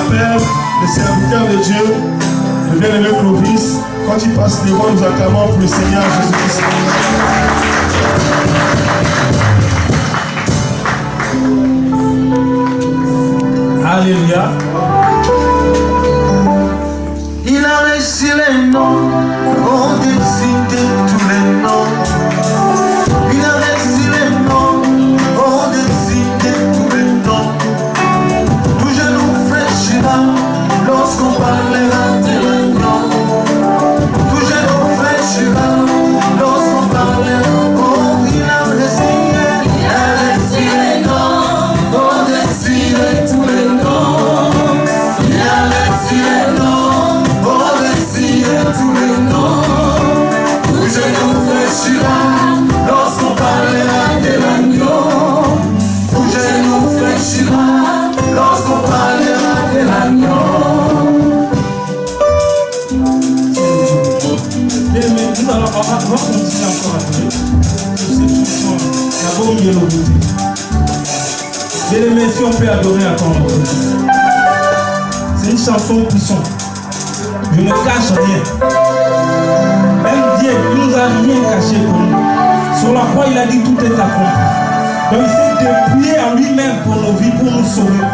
appelle les serviteurs de Dieu, le bien-aimé Clovis, quand il passe devant, nous acclamons pour le Seigneur Jésus-Christ. Alléluia. Il a reçu les noms, au-dessus de tous les noms. Il a reçu les noms, au-dessus de tous les noms. Tout genou fléchira lorsqu'on parlera de l'agneau. Tout genou fléchira lorsqu'on parlera. Oh, il a reçu les noms, au-dessus de tous les noms. Il a reçu les noms, au-dessus de tous les noms. Tout genou fléchira lorsqu'on parlera de l'agneau. Tout genou fléchira lorsqu'on parlera de l'agneau. Nous allons continuer encore à prier sur cette chanson. D'abord, mélodie. Bien-aimé, si on peut adorer à ton nom. C'est une chanson puissante. Je ne cache rien. Même Dieu, il nous a rien caché pour nous. Sur la croix, il a dit tout est accompli. Donc il s'est dépouillé en lui-même pour nos vies, pour nous sauver.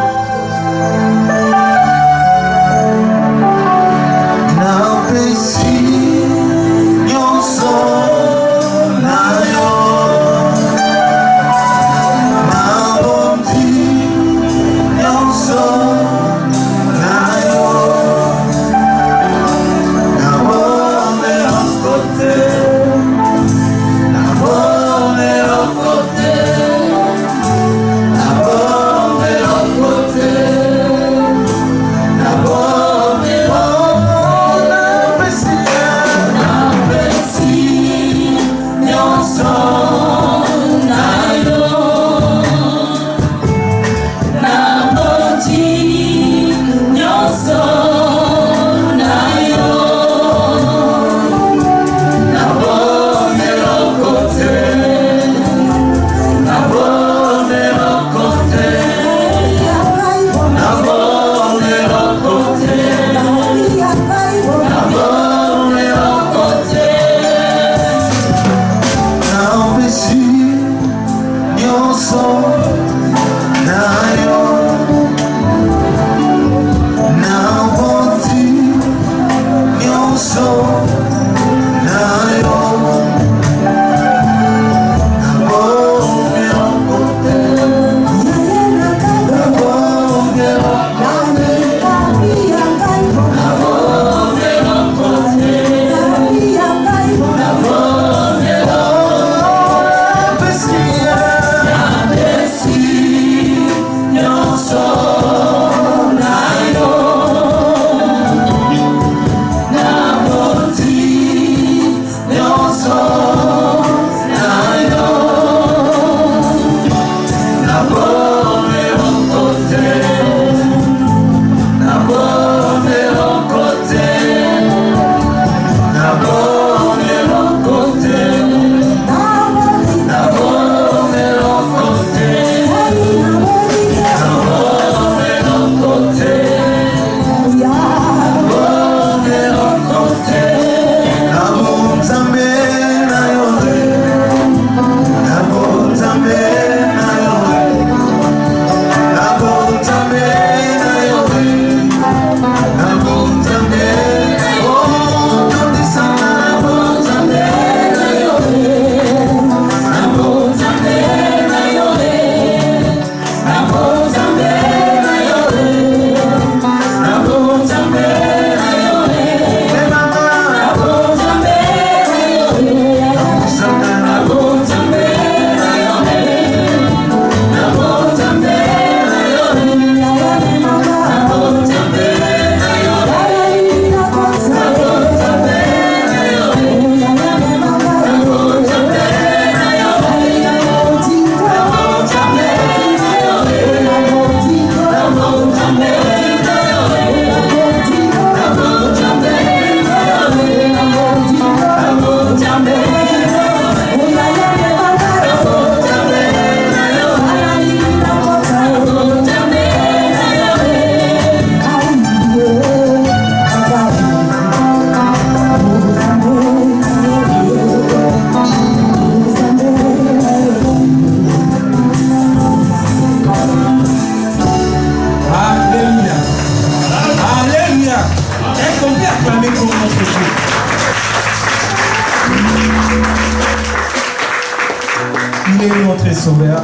Sauveur.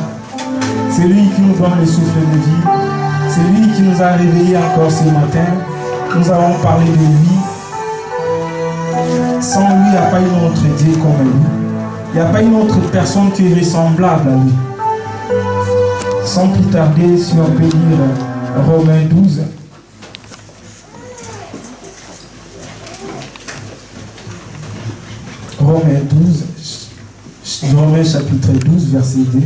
C'est lui qui nous donne le souffle de vie. C'est lui qui nous a réveillés encore ce matin. Nous allons parler de lui. Sans lui, il n'y a pas une autre Dieu comme lui. Il n'y a pas une autre personne qui est ressemblable à lui. Sans plus tarder, si on peut lire Romains 12. Romains 12, Romains chapitre 12, verset 2.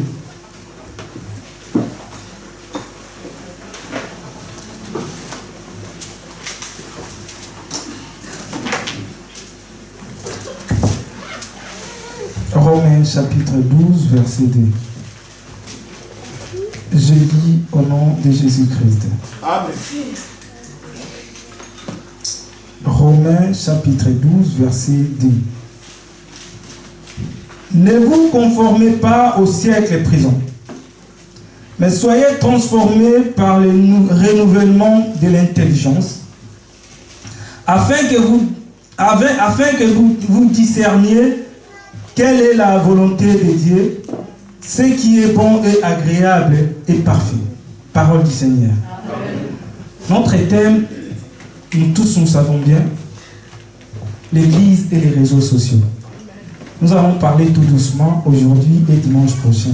Romains chapitre 12, verset 2. Je lis au nom de Jésus-Christ. Amen. Romains chapitre 12, verset 2. Ne vous conformez pas au siècle présent, mais soyez transformés par le renouvellement de l'intelligence, afin que vous discerniez quelle est la volonté de Dieu, ce qui est bon et agréable et parfait. Parole du Seigneur. Amen. Notre thème, nous tous nous savons bien, l'Église et les réseaux sociaux. Nous allons parler tout doucement aujourd'hui et dimanche prochain.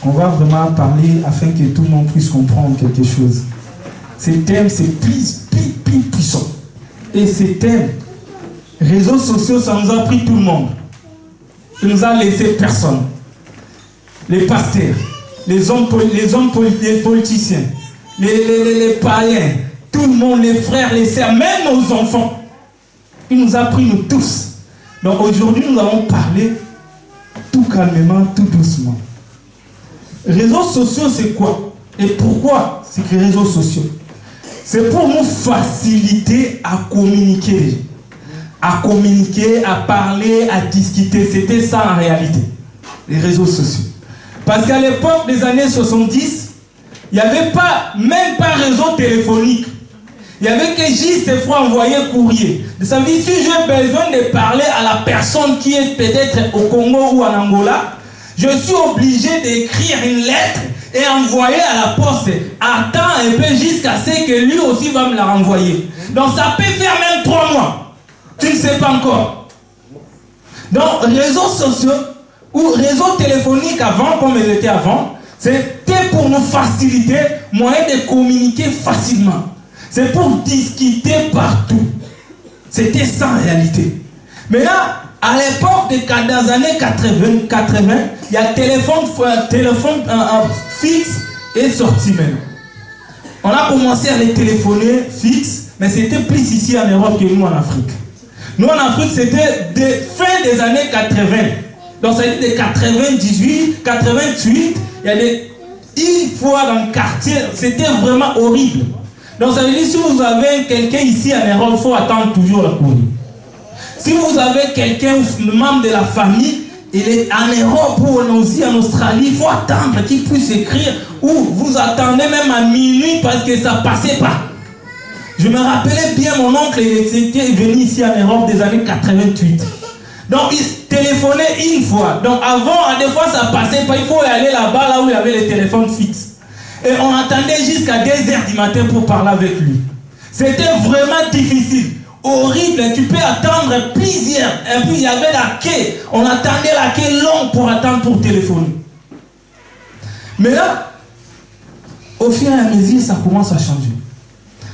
On va vraiment parler afin que tout le monde puisse comprendre quelque chose. Ce thème, c'est plus puissant. Et ce thème, réseaux sociaux, ça nous a pris tout le monde. Il nous a laissé personne. Les pasteurs, les politiciens, les païens, tout le monde, les frères, les sœurs, même nos enfants. Il nous a pris nous tous. Donc aujourd'hui, nous allons parler tout calmement, tout doucement. Réseaux sociaux, c'est quoi? Et pourquoi c'est que réseaux sociaux? C'est pour nous faciliter à communiquer. À communiquer, à parler, à discuter. C'était ça en réalité, les réseaux sociaux. Parce qu'à l'époque des années 70, il n'y avait même pas réseau téléphonique. Il n'y avait que juste des fois envoyer courrier. Ça veut dire si j'ai besoin de parler à la personne qui est peut-être au Congo ou en Angola, je suis obligé d'écrire une lettre et envoyer à la poste. Attends un peu jusqu'à ce que lui aussi va me la renvoyer. Donc ça peut faire même 3 mois. Tu ne sais pas encore. Donc réseaux sociaux ou réseaux téléphoniques avant, comme ils étaient avant, c'était pour nous faciliter moyen de communiquer facilement. C'est pour discuter partout. C'était ça en réalité. Mais là, à l'époque des années 80, il y a téléphone fixe et sorti maintenant. On a commencé à les téléphoner fixe, mais c'était plus ici en Europe que nous en Afrique. Nous en Afrique, c'était fin des années 80. Donc ça a été de 98, 88, il y a une fois dans le quartier, c'était vraiment horrible. Donc ça veut dire si vous avez quelqu'un ici en Europe, il faut attendre toujours la courrier. Si vous avez quelqu'un, membre de la famille, il est en Europe ou aussi en Australie, il faut attendre qu'il puisse écrire ou vous attendez même à minuit parce que ça ne passait pas. Je me rappelais bien, mon oncle était venu ici en Europe des années 88. Donc il téléphonait une fois. Donc avant, des fois ça ne passait pas, il faut aller là-bas, là où il y avait les téléphones fixes. Et on attendait jusqu'à 2h du matin pour parler avec lui. C'était vraiment difficile. Horrible. Tu peux attendre plusieurs. Et puis il y avait la quai. On attendait la quai longue pour attendre pour téléphoner. Mais là, au fur et à mesure, ça commence à changer.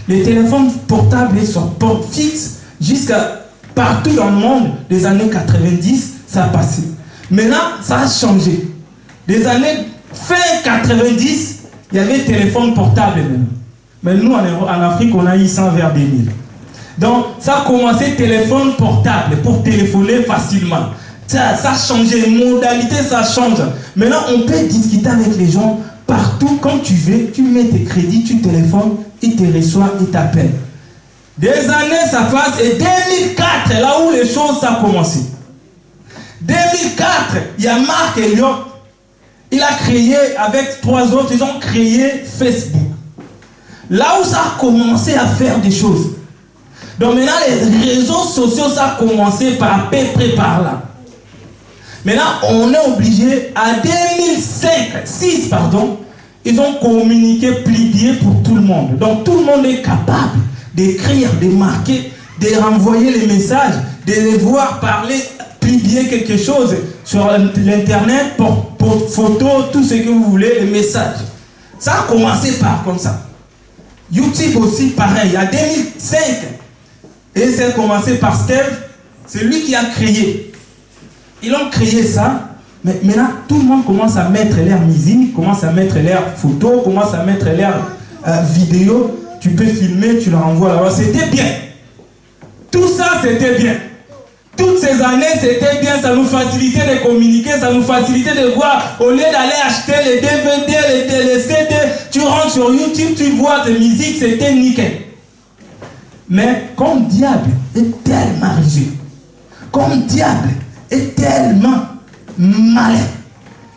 Les téléphones portables sont portes fixes jusqu'à partout dans le monde. Des années 90, ça a passé. Maintenant, ça a changé. Des années fin 90, il y avait téléphone portable même. Mais nous, en Afrique, on a eu ça vers 2000. Donc, ça a commencé téléphone portable pour téléphoner facilement. Ça a changé, les modalités, ça change. Maintenant, on peut discuter avec les gens partout, comme tu veux. Tu mets tes crédits, tu téléphones, ils te reçoivent, ils t'appellent. Des années, ça passe. Et 2004, là où les choses ont commencé. 2004, il y a Marc Elliott. Il a créé, avec 3 autres, ils ont créé Facebook. Là où ça a commencé à faire des choses. Donc maintenant, les réseaux sociaux, ça a commencé par à peu près par là. Maintenant, on est obligé, à 2006, ils ont communiqué, publié pour tout le monde. Donc tout le monde est capable d'écrire, de marquer, de renvoyer les messages, de les voir parler, publier quelque chose sur l'internet, pour photos, tout ce que vous voulez, les messages. Ça a commencé par comme ça. YouTube aussi, pareil, en 2005. Et ça a commencé par Steve, c'est lui qui a créé. Ils ont créé ça, mais maintenant tout le monde commence à mettre leur musique, commence à mettre leurs photos, commence à mettre leurs vidéos. Tu peux filmer, tu le renvoies là-bas. C'était bien. Tout ça, c'était bien. Toutes ces années, c'était bien. Ça nous facilitait de communiquer, ça nous facilitait de voir. Au lieu d'aller acheter les DVD, les CD, tu rentres sur YouTube, tu vois tes musiques, c'était nickel. Mais comme diable est tellement rigide, comme diable est tellement malin,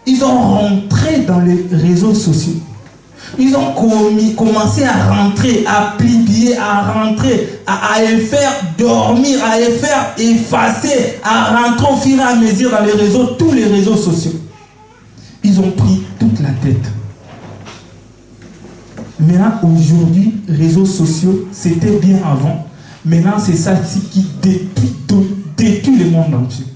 ils ont rentré dans les réseaux sociaux. Ils ont commencé à rentrer, à plier, à rentrer, à les faire dormir, à les faire effacer, à rentrer au fur et à mesure dans les réseaux, tous les réseaux sociaux. Ils ont pris toute la tête. Maintenant, aujourd'hui, réseaux sociaux, c'était bien avant. Maintenant, c'est ça qui détruit le monde entier.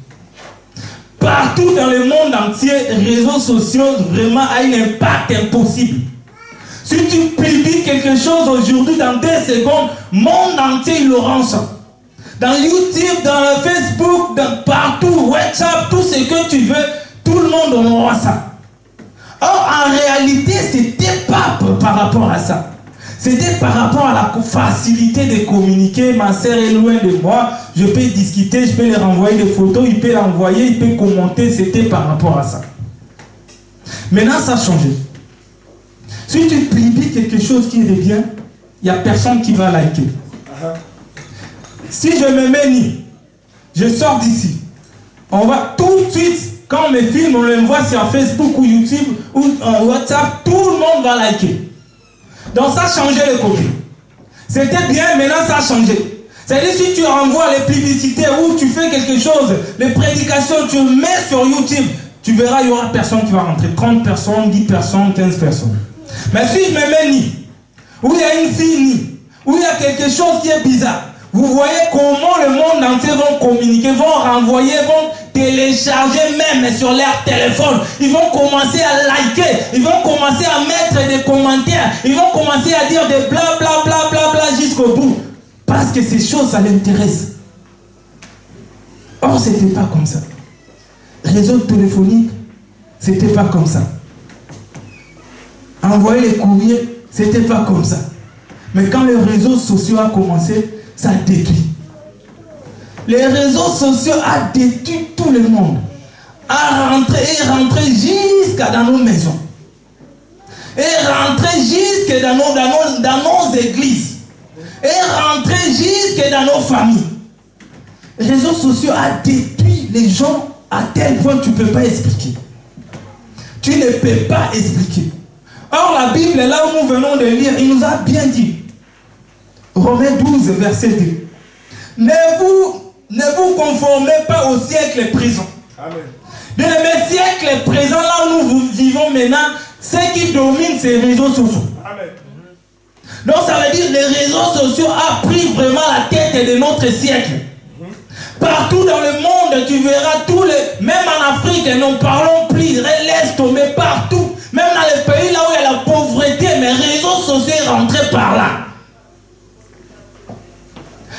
Partout dans le monde entier, réseaux sociaux vraiment a un impact impossible. Si tu publies quelque chose aujourd'hui, dans 2 secondes, le monde entier il l'aura ça. Dans YouTube, dans Facebook, partout, WhatsApp, tout ce que tu veux, tout le monde aura ça. Or, en réalité, c'était pas par rapport à ça. C'était par rapport à la facilité de communiquer. Ma sœur est loin de moi, je peux discuter, je peux lui renvoyer des photos, il peut l'envoyer, il peut commenter. C'était par rapport à ça. Maintenant, ça a changé. Si tu publies quelque chose qui est bien, il n'y a personne qui va liker. Si je me mets nu, je sors d'ici, on va tout de suite, quand on me filme, on l'envoie sur Facebook ou YouTube ou WhatsApp, tout le monde va liker. Donc ça a changé le côté. C'était bien, maintenant ça a changé. C'est-à-dire si tu envoies les publicités ou tu fais quelque chose, les prédications, tu mets sur YouTube, tu verras, il n'y aura personne qui va rentrer. 30 personnes, 10 personnes, 15 personnes. Mais si je me mets ni, où il y a une fille ni, où il y a quelque chose qui est bizarre, vous voyez comment le monde entier vont communiquer, vont renvoyer, vont télécharger même sur leur téléphone. Ils vont commencer à liker, ils vont commencer à mettre des commentaires, ils vont commencer à dire des bla bla bla bla bla jusqu'au bout. Parce que ces choses, ça l'intéresse. Or, c'était pas comme ça. Réseau téléphonique, c'était pas comme ça. Envoyer les courriers, c'était pas comme ça. Mais quand les réseaux sociaux ont commencé, ça a détruit. Les réseaux sociaux ont détruit tout le monde. A rentré jusqu'à dans nos maisons. Et rentré jusqu'à dans nos églises. Et rentré jusqu'à dans nos familles. Les réseaux sociaux ont détruit les gens à tel point que tu ne peux pas expliquer. Tu ne peux pas expliquer. Or, la Bible, là où nous venons de lire, il nous a bien dit. Romains 12, verset 2. Ne vous conformez pas au siècle présent. Amen. Dans le siècle présent, là où nous vivons maintenant, ce qui domine, c'est les réseaux sociaux. Amen. Donc, ça veut dire que les réseaux sociaux ont pris vraiment la tête de notre siècle. Partout dans le monde, tu verras tous les... Même en Afrique, nous parlons plus, laisse tomber partout. Même dans les pays là où il y a la pauvreté, mais les réseaux sociaux sont rentrés par là.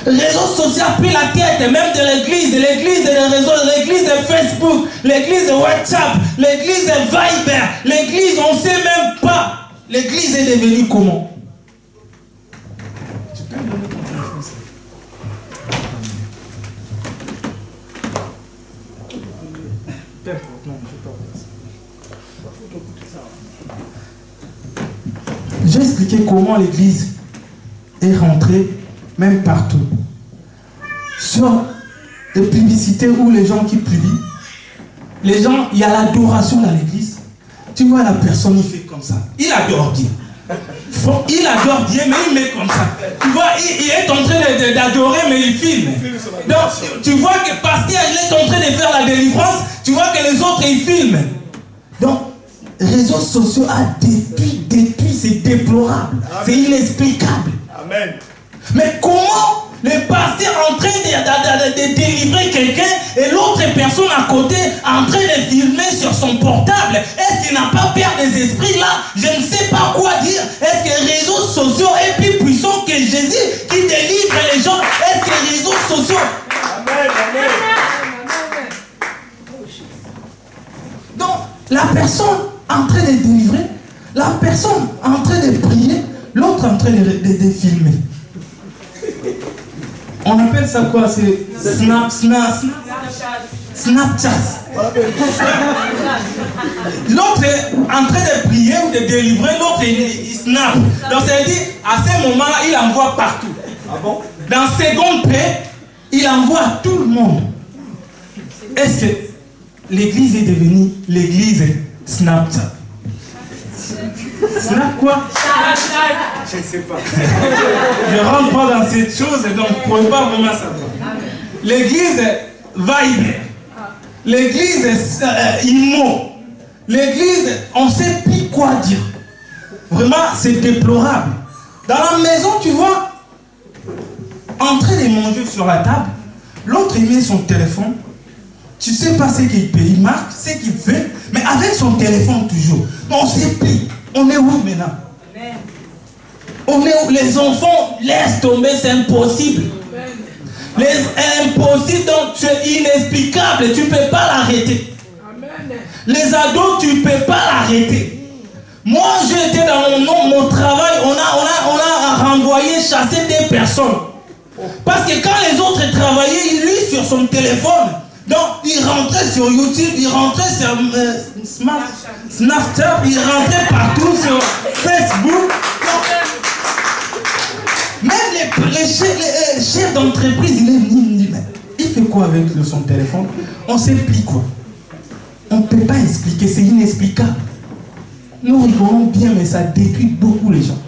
Les réseaux sociaux ont pris la tête, même de l'église et les réseaux, l'église de Facebook, l'église de WhatsApp, l'église de Viber, l'église, on ne sait même pas. L'église est devenue comment? Tu peux me donner ton téléphone, ça? J'ai expliqué comment l'église est rentrée même partout. Sur les publicités où les gens qui publient, les gens, il y a l'adoration dans l'église. Tu vois la personne, il fait comme ça. Il adore Dieu. Il adore Dieu, mais il met comme ça. Tu vois, il est en train d'adorer, mais il filme. Donc, tu vois que parce qu'il est en train de faire la délivrance, tu vois que les autres, ils filment. Donc, les réseaux sociaux a détruit, c'est déplorable. C'est inexplicable. Amen. Mais comment le pasteur est en train de délivrer quelqu'un et l'autre personne à côté en train de filmer sur son portable? Est-ce qu'il n'a pas peur des esprits là? Je ne sais pas quoi dire. Est-ce que les réseaux sociaux est plus puissant que Jésus qui délivre les gens? Est-ce que les réseaux sociaux... Amen, amen. Donc, la personne en train de délivrer, la personne en train de prier, l'autre en train de filmer. On appelle ça quoi? C'est Snapchat. L'autre est en train de prier ou de délivrer, l'autre il snap. Donc ça veut dire, à ce moment-là, il envoie partout. Ah bon? Dans seconde près, il envoie à tout le monde. Est-ce que l'église est devenue l'église Snapchat? Snap quoi? Je ne sais pas. Je ne rentre pas dans cette chose, donc vous ne pouvez pas vraiment savoir. L'église Viber. L'église Imo. L'église, on ne sait plus quoi dire. Vraiment, c'est déplorable. Dans la maison, tu vois, en train de manger sur la table, l'autre il met son téléphone. Tu ne sais pas ce qu'il paye, il marque, ce qu'il fait, mais avec son téléphone toujours. On ne sait plus. On est où maintenant? On est où? Les enfants laissent tomber, c'est impossible. Les impossibles, donc c'est inexplicable, tu ne peux pas l'arrêter. Les ados, tu ne peux pas l'arrêter. Moi, j'étais dans mon travail, on a renvoyé, chassé des personnes. Parce que quand les autres travaillaient, il lit sur son téléphone. Donc, il rentrait sur YouTube, il rentrait sur Snapchat, il rentrait partout sur Facebook. Même les chefs d'entreprise, il est venu, mais il fait quoi avec son téléphone? On ne sait plus quoi. On ne peut pas expliquer, c'est inexplicable. Nous rigolons bien, mais ça détruit beaucoup les gens.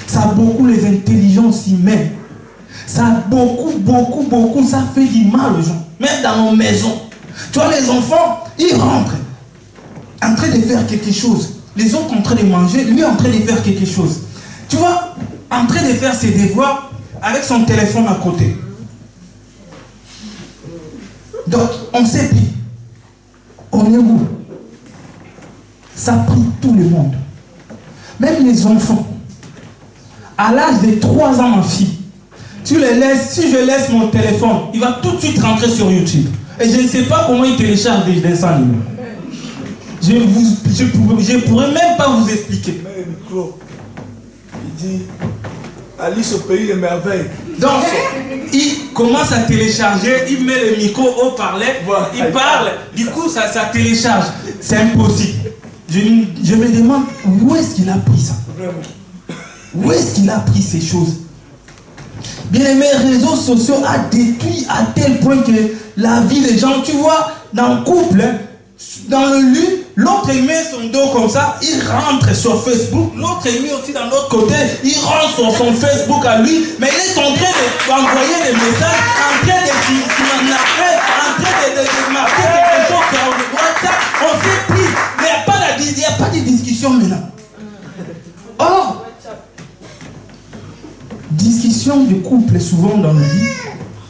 Ça a beaucoup les intelligences humaines. Ça a beaucoup, ça fait du mal aux gens. Même dans nos maisons. Tu vois, les enfants, ils rentrent en train de faire quelque chose. Les autres en train de manger, lui en train de faire quelque chose. Tu vois, en train de faire ses devoirs avec son téléphone à côté. Donc, on ne sait plus. On est où? Ça prie tout le monde. Même les enfants. À l'âge de 3 ans, ma fille, tu les laisses, si je laisse mon téléphone, il va tout de suite rentrer sur YouTube. Et je ne sais pas comment il télécharge des dessins animés. Je pourrais même pas vous expliquer. Mais le micro, il dit Alice au pays des merveilles. Donc, il commence à télécharger, il met le micro au parler, Voilà. il parle, du coup ça télécharge. C'est impossible. Je me demande où est-ce qu'il a pris ça? Vraiment. Où est-ce qu'il a pris ces choses? Bien aimé, les réseaux sociaux a détruit à tel point que la vie des gens, tu vois, dans le couple, dans le lit, l'autre il met son dos comme ça, il rentre sur Facebook, l'autre il met aussi dans l'autre côté, il rentre sur son Facebook à lui, mais il est en train d'envoyer des messages, en train de marquer quelque chose sur WhatsApp, on ne sait plus, mais il n'y a pas de discussion maintenant. Or, discussion de couple souvent dans le lit,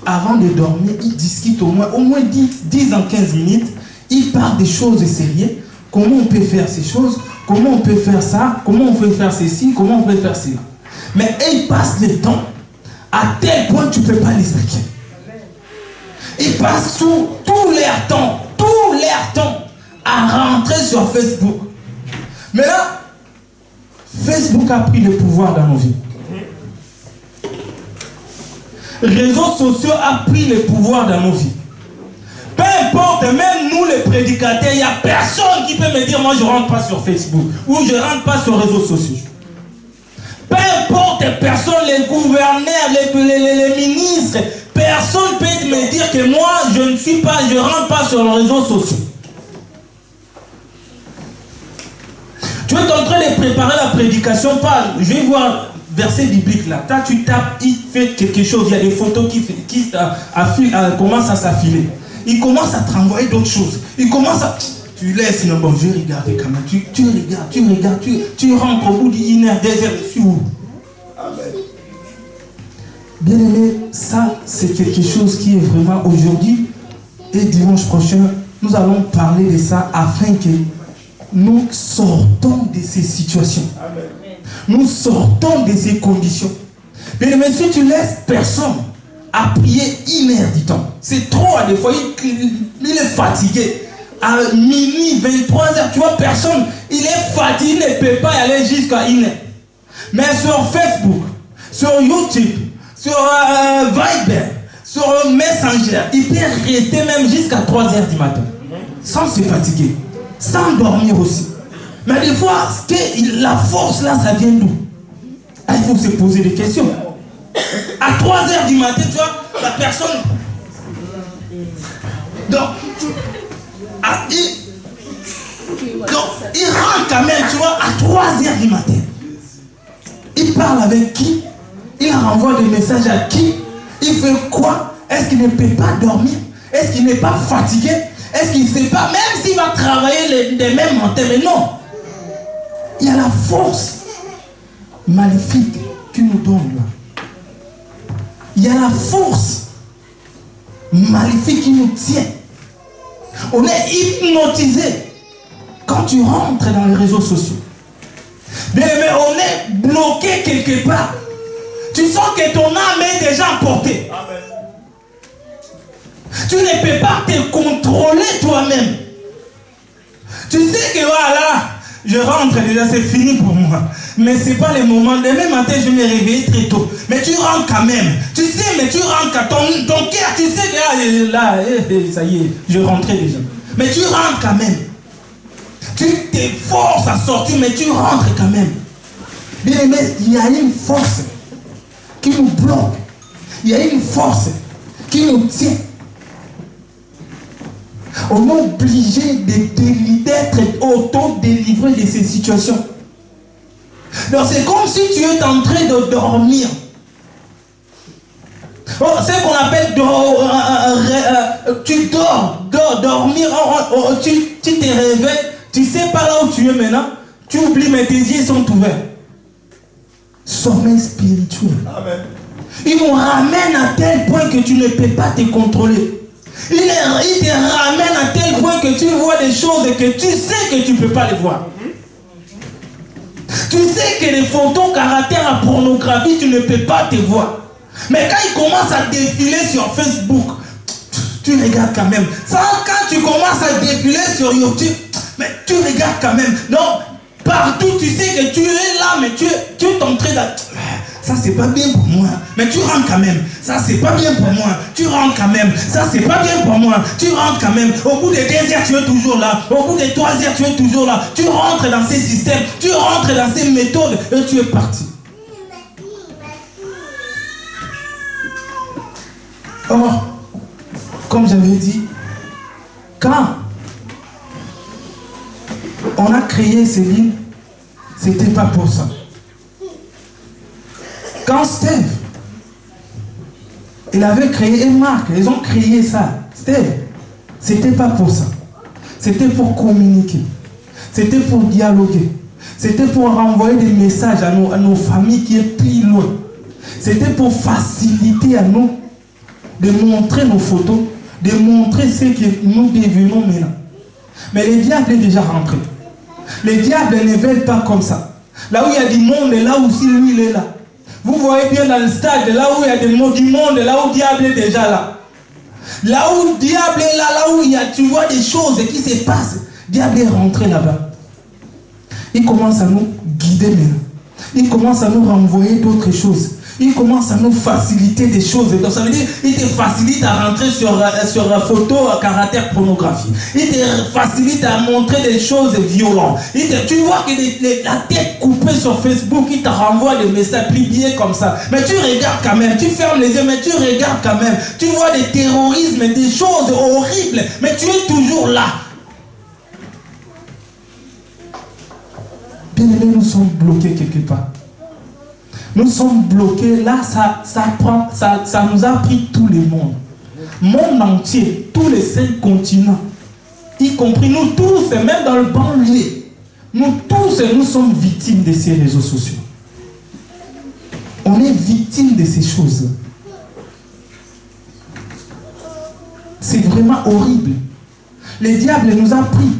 avant de dormir, ils discutent au moins 10 à 15 minutes, ils parlent des choses sérieuses, comment on peut faire ces choses, comment on peut faire ça, comment on peut faire ceci, comment on peut faire cela. Mais ils passent le temps à tel point que tu ne peux pas l'expliquer. Ils passent tout leur temps à rentrer sur Facebook. Mais là, Facebook a pris le pouvoir dans nos vies. Réseaux sociaux a pris le pouvoir dans nos vies. Peu importe, même nous les prédicateurs, il n'y a personne qui peut me dire moi je ne rentre pas sur Facebook ou je ne rentre pas sur les réseaux sociaux. Peu importe, personne, les gouverneurs, les ministres, personne ne peut me dire que moi je ne rentre pas sur les réseaux sociaux. Tu es en train de préparer la prédication, parle. Je vais voir verset biblique là. Quand tu tapes, il fait quelque chose. Il y a des photos qui commencent à s'affiler. Il commence à te renvoyer d'autres choses. Il commence à... Tu laisses, non, bon, je vais regarder quand même. Tu regardes, tu rentres au bout d'une heure, 2 heures, je suis où? Amen. Bien aimé, ça, c'est quelque chose qui est vraiment aujourd'hui. Et dimanche prochain, nous allons parler de ça afin que nous sortons de ces situations. Amen. Nous sortons de ces conditions. Bien aimé, si tu laisses personne à prier 1 heure du temps, c'est trop à des fois, il est fatigué. À minuit, 23h, tu vois, personne, il est fatigué, il ne peut pas y aller jusqu'à 1 heure. Mais sur Facebook, sur YouTube, sur Viber, sur Messenger, il peut rester même jusqu'à 3h du matin, sans se fatiguer, sans dormir aussi. Mais des fois, la force là, ça vient d'où? Il faut se poser des questions. À 3h du matin, tu vois, la personne... Donc, il rentre quand même, tu vois, à 3h du matin. Il parle avec qui? Il renvoie des messages à qui? Il fait quoi? Est-ce qu'il ne peut pas dormir? Est-ce qu'il n'est pas fatigué? Est-ce qu'il ne sait pas? Même s'il va travailler les mêmes matins, mais non. Il y a la force maléfique qui nous donne là. Il y a la force maléfique qui nous tient. On est hypnotisé quand tu rentres dans les réseaux sociaux. Mais on est bloqué quelque part. Tu sens que ton âme est déjà emportée. Amen. Tu ne peux pas te contrôler toi-même. Tu sais que voilà, je rentre déjà, c'est fini pour moi. Mais ce n'est pas le moment. Demain matin, je me réveille très tôt. Mais tu rentres quand même. Tu sais, mais tu rentres à ton cœur. Tu sais que là, ça y est, je rentrais déjà. Mais tu rentres quand même. Tu t'efforces à sortir, mais tu rentres quand même. Bien aimé, il y a une force qui nous bloque. Il y a une force qui nous tient. On est obligé d'être auto-délivré de ces situations. Donc c'est comme si tu es en train de dormir. Oh, c'est ce qu'on appelle tu dormir, tu te réveilles, tu ne sais pas là où tu es maintenant, tu oublies, mais tes yeux sont ouverts. Sommeil spirituel. Amen. Il nous ramène à tel point que tu ne peux pas te contrôler. Il te ramène à tel point que tu vois des choses et que tu sais que tu ne peux pas les voir. Tu sais que les photos caractère à pornographie, tu ne peux pas te voir. Mais quand ils commencent à défiler sur Facebook, tu regardes quand même. Ça, quand tu commences à défiler sur YouTube, mais tu regardes quand même. Donc, partout, tu sais que tu es là, mais tu es en train de... Ça, c'est pas bien pour moi. Mais tu rentres quand même. Ça, c'est pas bien pour moi. Tu rentres quand même. Ça, c'est pas bien pour moi. Tu rentres quand même. Au bout de 2 heures, tu es toujours là. Au bout de 3 heures, tu es toujours là. Tu rentres dans ces systèmes. Tu rentres dans ces méthodes et tu es parti. Or, comme j'avais dit, quand on a créé ces lignes, c'était pas pour ça. Quand Steve, il avait créé, et Marc, ils ont créé ça. Steve, c'était pas pour ça. C'était pour communiquer. C'était pour dialoguer. C'était pour renvoyer des messages à nos familles qui est plus loin. C'était pour faciliter à nous de montrer nos photos, de montrer ce que nous devenons maintenant. Mais le diable est déjà rentré. Les diables ne veulent pas comme ça. Là où il y a du monde, là où aussi lui il est là. Vous voyez bien dans le stade, là où il y a du monde, là où le diable est déjà là. Là où le diable est là, là où il y a, tu vois des choses qui se passent. Le diable est rentré là-bas. Il commence à nous guider maintenant. Il commence à nous renvoyer d'autres choses. Il commence à nous faciliter des choses. Donc ça veut dire il te facilite à rentrer sur la photo à caractère pornographie. Il te facilite à montrer des choses violentes. Tu vois que la tête coupée sur Facebook, il te renvoie des messages publiés comme ça. Mais tu regardes quand même. Tu fermes les yeux, mais tu regardes quand même. Tu vois des terrorismes, des choses horribles. Mais tu es toujours là. Bien aimés, nous sommes bloqués quelque part. Nous sommes bloqués. Là, ça nous a pris tout le monde. Monde entier, tous les 5 continents, y compris nous tous, et même dans le banlieue. Nous tous, nous sommes victimes de ces réseaux sociaux. On est victimes de ces choses. C'est vraiment horrible. Le diable nous a pris.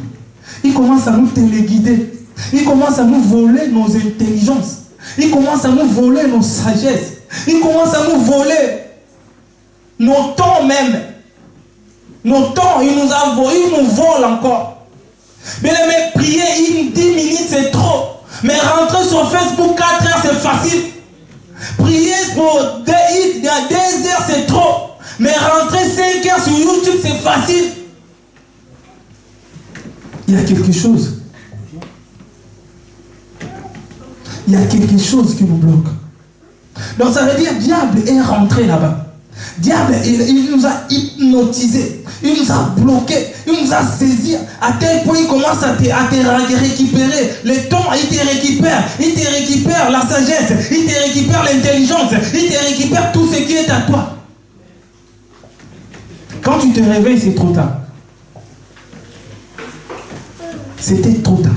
Il commence à nous téléguider. Il commence à nous voler nos intelligences. Il commence à nous voler nos sagesses. Il commence à nous voler nos temps même. Nos temps, il nous vole encore. Mais prier 10 minutes, c'est trop. Mais rentrer sur Facebook 4 heures, c'est facile. Prier pour 2 heures, c'est trop. Mais rentrer 5 heures sur YouTube, c'est facile. Il y a quelque chose. Il y a quelque chose qui nous bloque. Donc ça veut dire que le diable est rentré là-bas. Diable, il nous a hypnotisés. Il nous a bloqués. Il nous a saisis. À tel point il commence à te récupérer. Le temps, il te récupère. Il te récupère la sagesse. Il te récupère l'intelligence. Il te récupère tout ce qui est à toi. Quand tu te réveilles, c'est trop tard. C'était trop tard.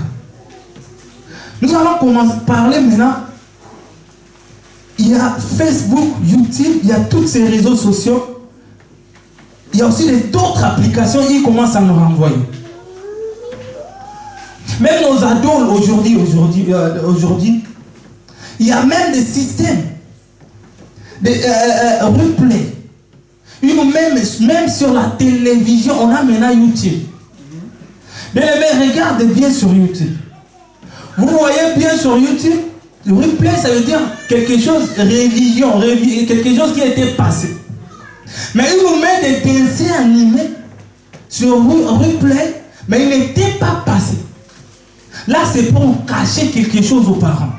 Nous allons commencer à parler maintenant. Il y a Facebook, YouTube, il y a tous ces réseaux sociaux. Il y a aussi d'autres applications qui commencent à nous renvoyer. Même nos ados aujourd'hui, il y a même des systèmes de replay. Même sur la télévision, on a maintenant YouTube. Mais regardez bien sur YouTube. Vous voyez bien sur YouTube, le replay, ça veut dire quelque chose, révision, quelque chose qui a été passé. Mais il nous met des dessins animés sur replay, mais il n'était pas passé. Là, c'est pour cacher quelque chose aux parents.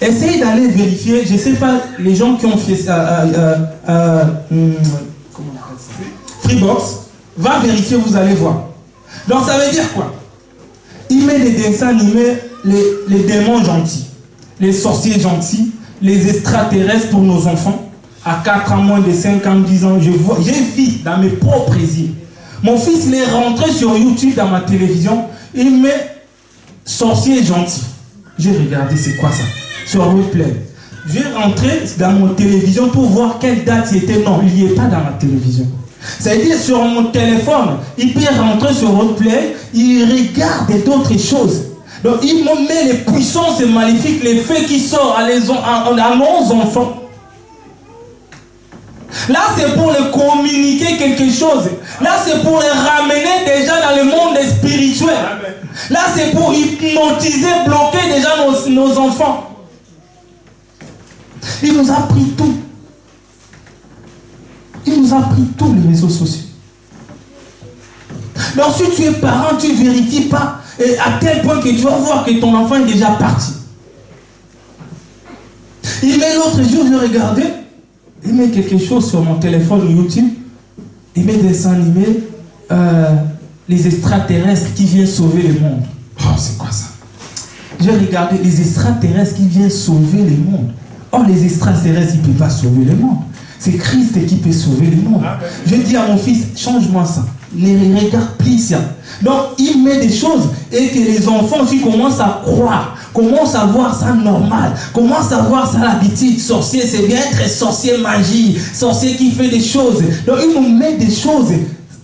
Essayez d'aller vérifier, je ne sais pas, les gens qui ont fait ça, Freebox, va vérifier, vous allez voir. Donc ça veut dire quoi? Il met des dessins animés, les démons gentils, les sorciers gentils, les extraterrestres pour nos enfants. À 4 ans, moins de 5 ans, 10 ans, j'ai vu dans mes propres yeux. Mon fils il est rentré sur YouTube dans ma télévision, il met sorcier gentil. J'ai regardé, c'est quoi ça? Sur replay. J'ai rentré dans mon télévision pour voir quelle date c'était. Non, il n'y est pas dans ma télévision. C'est-à-dire sur mon téléphone, il peut rentrer sur replay, il regarde d'autres choses. Donc il me met les puissances maléfiques, les faits qui sortent à nos enfants. Là c'est pour les communiquer quelque chose. Là c'est pour les ramener déjà dans le monde spirituel. Là c'est pour hypnotiser, bloquer déjà nos enfants. Il nous a pris tout. Il nous a pris tous les réseaux sociaux. Donc si tu es parent, tu ne vérifies pas à tel point que tu vas voir que ton enfant est déjà parti. Il met l'autre jour, je regardais, il met quelque chose sur mon téléphone YouTube, il met des dessins animés, les extraterrestres qui viennent sauver le monde. Oh, c'est quoi ça? J'ai regardé les extraterrestres qui viennent sauver le monde. Oh, les extraterrestres, ils ne peuvent pas sauver le monde. C'est Christ qui peut sauver le monde. Je dis à mon fils, change-moi ça. Ne regarde plus ça. Donc, il met des choses et que les enfants aussi commencent à croire, commencent à voir ça normal, commencent à voir ça l'habitude. Sorcier, c'est bien être sorcier magie, sorcier qui fait des choses. Donc, il nous met des choses.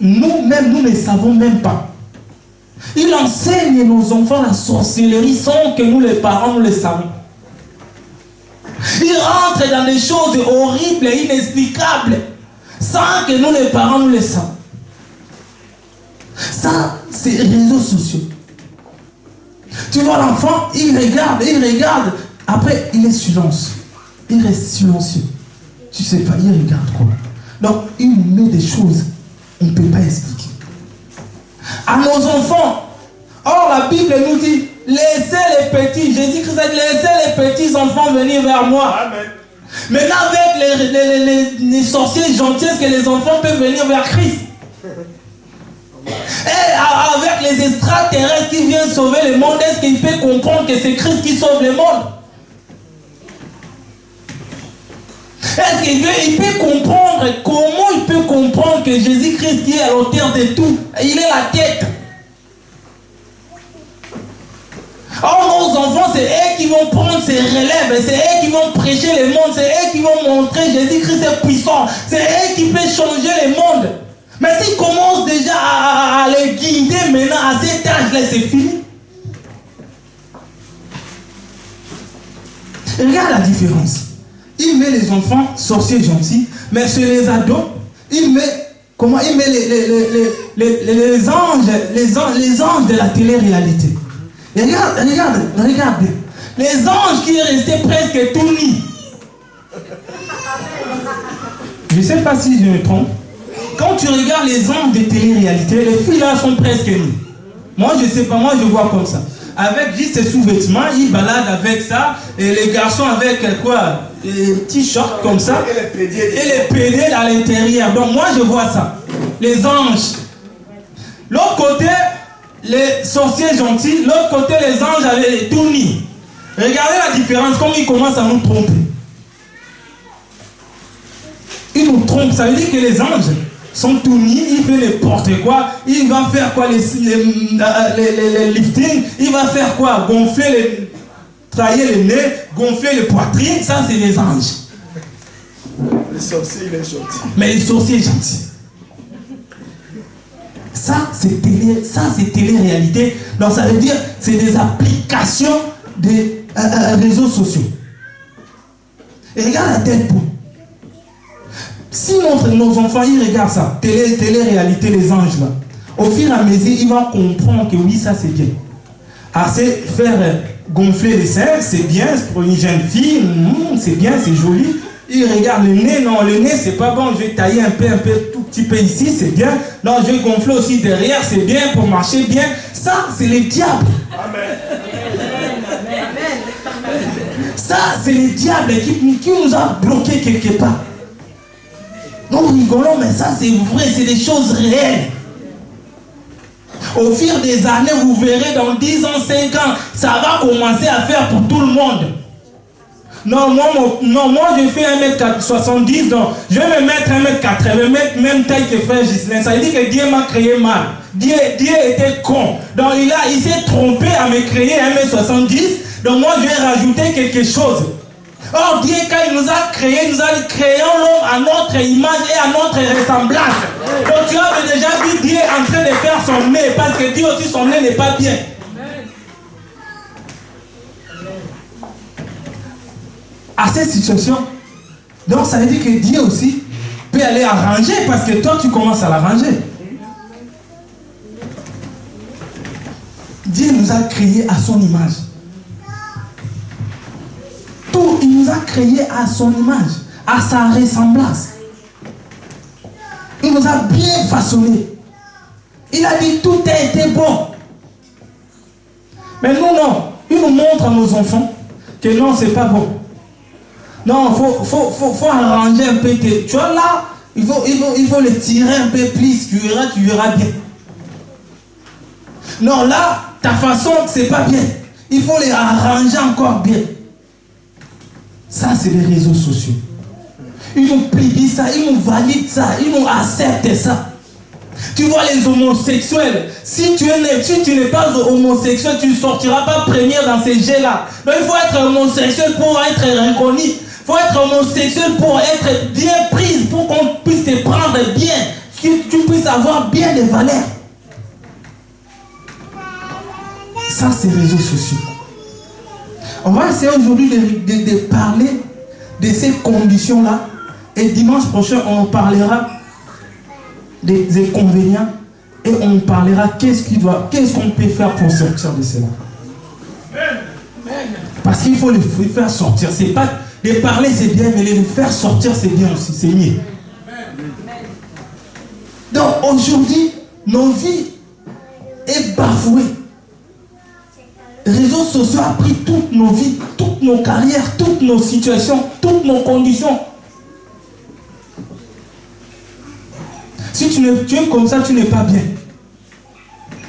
Nous-mêmes, nous ne savons même pas. Il enseigne nos enfants la sorcellerie sans que nous, les parents, nous le savons. Il rentre dans des choses horribles et inexplicables sans que nous les parents nous les savons. Ça, c'est les réseaux sociaux. Tu vois l'enfant, il regarde, après il est silencieux. Il reste silencieux. Tu sais pas, il regarde quoi. Donc, il nous met des choses on ne peut pas expliquer. À nos enfants, or la Bible nous dit, laissez les petits, Jésus-Christ a dit, laissez les petits enfants venir vers moi. Amen. Maintenant avec les sorciers gentils, est-ce que les enfants peuvent venir vers Christ? Et avec les extraterrestres qui viennent sauver le monde, est-ce qu'il peut comprendre que c'est Christ qui sauve le monde? Est-ce qu'il peut comprendre, comment il peut comprendre que Jésus-Christ qui est à l'auteur de tout, il est la tête? Or, nos enfants, c'est eux qui vont prendre ces relèves, c'est eux qui vont prêcher le monde, c'est eux qui vont montrer Jésus-Christ est puissant, c'est eux qui peuvent changer le monde. Mais s'ils commencent déjà à les guider maintenant, à cet âge-là, c'est fini. Regarde la différence. Il met les enfants sorciers gentils, mais chez les ados, il met les anges de la télé-réalité. Et regarde bien. Les anges qui restaient presque tout nus. Je ne sais pas si je me trompe. Quand tu regardes les anges de télé-réalité, les filles là sont presque nues. Moi je ne sais pas, moi je vois comme ça. Avec juste ses sous-vêtements, ils baladent avec ça. Et les garçons avec quoi? Des petits shorts comme ça. Et les pédales à l'intérieur. Donc moi je vois ça. Les anges. L'autre côté, les sorciers gentils. L'autre côté, les anges avec les tout nus. Regardez la différence, comme ils commencent à nous tromper. Ils nous trompent. Ça veut dire que les anges sont tout nus, il fait n'importe quoi, il va faire quoi, les liftings, il va faire quoi, gonfler trahir les nez, gonfler les poitrines, ça c'est les anges. Les sorciers, il est gentil. Mais les sorciers gentils. Ça c'est télé-réalité, donc ça veut dire c'est des applications des réseaux sociaux. Et regarde la tête pour. Si nos enfants ils regardent ça, télé-réalité, les anges là, au fur et à mesure, ils vont comprendre que oui, ça c'est bien. Ah, c'est faire gonfler les seins, c'est bien pour une jeune fille, c'est bien, c'est joli. Ils regardent le nez, non, le nez c'est pas bon, je vais tailler un peu, tout petit peu ici, c'est bien. Non, je vais gonfler aussi derrière, c'est bien pour marcher bien. Ça, c'est les diables. Amen. Ça, c'est les diables qui nous a bloqués quelque part. Nous rigolons, mais ça c'est vrai, c'est des choses réelles. Au fil des années, vous verrez dans 10 ans, 5 ans, ça va commencer à faire pour tout le monde. Non, moi je fais 1m70, donc je vais me mettre 1m80, même taille que frère Ghislain. Ça veut dire que Dieu m'a créé mal. Dieu était con. Donc il s'est trompé à me créer 1m70, donc moi je vais rajouter quelque chose. Or Dieu, quand il nous a créé l'homme à notre image et à notre ressemblance. Donc tu avais déjà vu Dieu en train de faire son nez, parce que Dieu aussi son nez n'est pas bien. À cette situation, donc ça veut dire que Dieu aussi peut aller arranger, parce que toi tu commences à l'arranger. Dieu nous a créés à son image. Il nous a créés à son image, à sa ressemblance. Il nous a bien façonnés. Il a dit tout a été bon. Mais nous non, il nous montre à nos enfants que non, c'est pas bon. Non, faut arranger un peu. Tu vois là, il faut le tirer un peu plus, tu verras bien. Non, là, ta façon, c'est pas bien. Il faut les arranger encore bien. Ça, c'est les réseaux sociaux. Ils nous plient ça, ils nous valident ça, ils nous acceptent ça. Tu vois les homosexuels, si tu n'es pas homosexuel, tu ne sortiras pas premier dans ces jeux-là. Donc il faut être homosexuel pour être reconnu. Il faut être homosexuel pour être bien pris, pour qu'on puisse te prendre bien, que tu puisses avoir bien des valeurs. Ça, c'est les réseaux sociaux. On va essayer aujourd'hui de parler de ces conditions-là. Et dimanche prochain, on parlera des inconvénients. Et on parlera qu'est-ce qu'on peut faire pour sortir de cela. Parce qu'il faut les faire sortir. C'est pas de parler, c'est bien, mais les faire sortir, c'est bien aussi. C'est mieux. Donc aujourd'hui, nos vies est bafouée. Les réseaux sociaux ont pris toutes nos vies, toutes nos carrières, toutes nos situations, toutes nos conditions. Si tu es comme ça, tu n'es pas bien.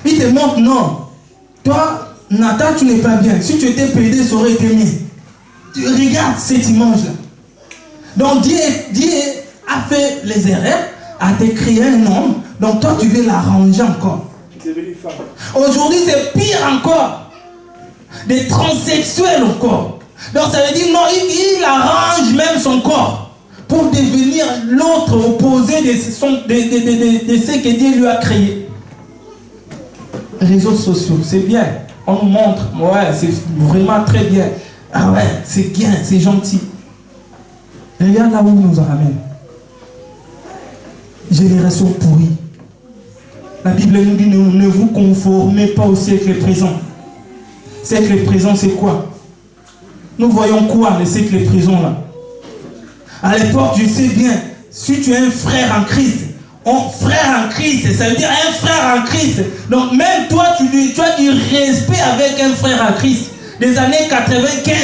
Il te montre, non. Toi, Nathan, tu n'es pas bien. Si tu étais pédé, ça aurait été mieux. Tu regardes cette image-là. Donc Dieu a fait les erreurs, a te créé un homme. Donc toi, tu veux l'arranger encore. Aujourd'hui, c'est pire encore. Des transsexuels encore. Donc ça veut dire, non, il arrange même son corps pour devenir l'autre opposé de ce que Dieu lui a créé. Réseaux sociaux, c'est bien. On nous montre, ouais, c'est vraiment très bien. Ah ouais, c'est bien, c'est gentil. Regarde là où il nous ramène. Génération pourrie. La Bible nous dit, ne vous conformez pas au siècle présent. Siècle présent, c'est quoi? Nous voyons quoi, le siècle présent là? À l'époque, je sais bien, si tu es un frère en Christ, frère en Christ, ça veut dire un frère en Christ. Donc même toi, tu as du respect avec un frère en Christ. Des années 95.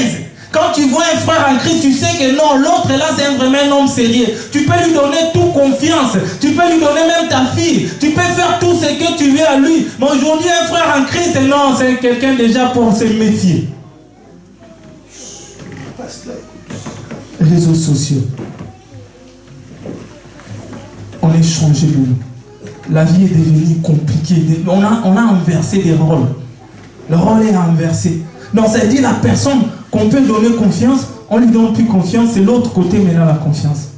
Quand tu vois un frère en Christ, tu sais que non, l'autre là, c'est vraiment un homme sérieux. Tu peux lui donner toute confiance. Tu peux lui donner même ta fille. Tu peux faire tout ce que tu veux à lui. Mais aujourd'hui, un frère en Christ, non, c'est quelqu'un déjà pour se méfier. Réseaux sociaux. On est changé de nous. La vie est devenue compliquée. On a inversé des rôles. Le rôle est inversé. Donc ça veut dire la personne qu'on peut donner confiance, on ne lui donne plus confiance, c'est l'autre côté maintenant la confiance.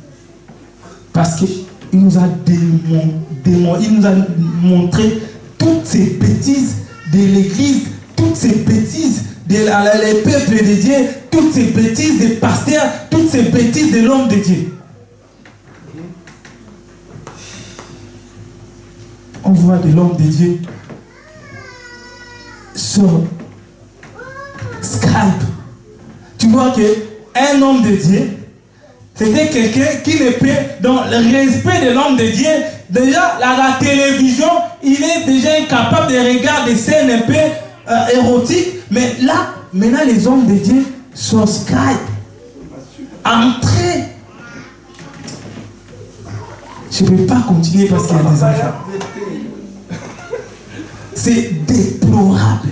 Parce qu'il nous a il nous a montré toutes ces bêtises de l'église, toutes ces bêtises des peuples de Dieu, toutes ces bêtises des pasteurs, toutes ces bêtises de l'homme de Dieu. On voit de l'homme de Dieu sur Skype. Tu vois qu'un homme de Dieu, c'était quelqu'un qui ne peut, dans le respect de l'homme de Dieu, déjà la télévision, il est déjà incapable de regarder des scènes un peu érotiques, mais là, maintenant les hommes de Dieu sur Skype, entrer. Je ne peux pas continuer parce qu'il y a des enfants. C'est déplorable.